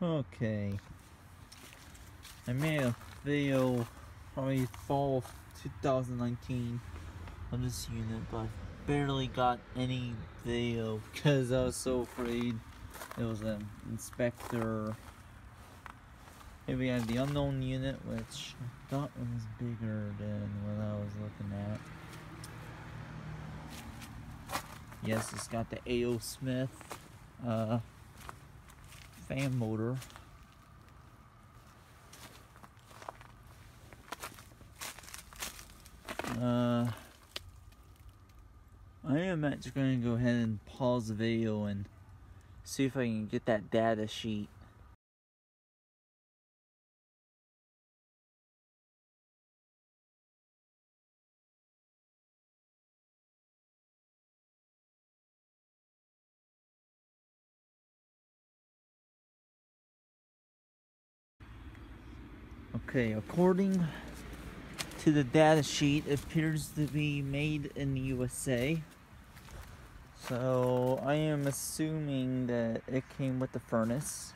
Okay. I made a video probably fall of 2019 on this unit, but I barely got any video because I was so afraid it was an inspector. Here we have the unknown unit, which I thought was bigger than what I was looking at. Yes, it's got the A.O. Smith fan motor. I am actually going to go ahead and pause the video and see if I can get that data sheet. Okay, according to the data sheet, it appears to be made in the USA. So I am assuming that it came with the furnace.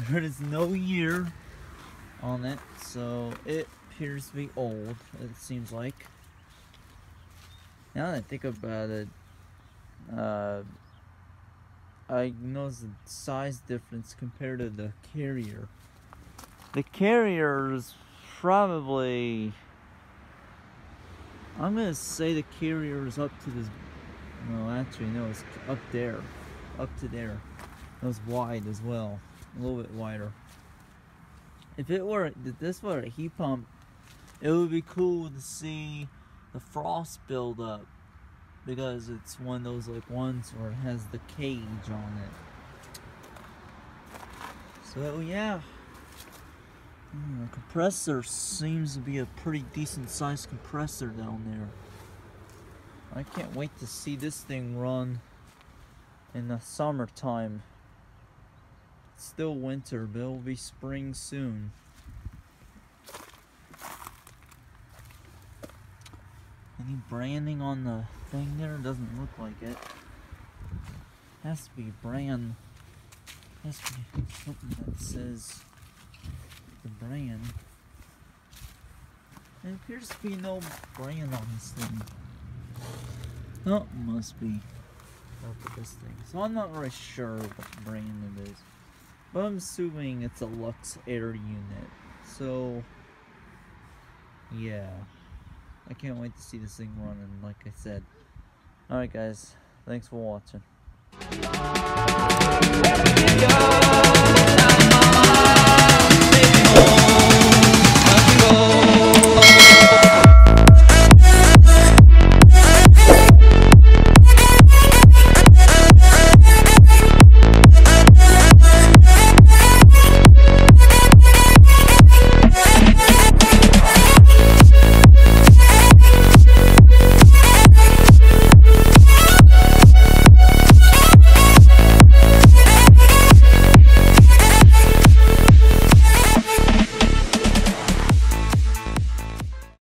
There is no year on it, so it appears to be old, it seems like. Now that I think about it, I noticed the size difference compared to the carrier. The carrier is probably, I'm gonna say the carrier is up to this. No, actually, no, it's up there, up to there. It was wide as well, a little bit wider. If this were a heat pump, it would be cool to see the frost build up, because it's one of those like ones where it has the cage on it. So yeah. The compressor seems to be a pretty decent sized compressor down there. I can't wait to see this thing run in the summertime. It's still winter, but it'll be spring soon. Any branding on the thing there? Doesn't look like it. Has to be brand. Has to be something that says the brand. There appears to be no brand on this thing. Oh, must be up with this thing. So I'm not really sure what brand it is, but I'm assuming it's a Luxaire unit. So yeah, I can't wait to see this thing running, like I said. Alright guys, thanks for watching.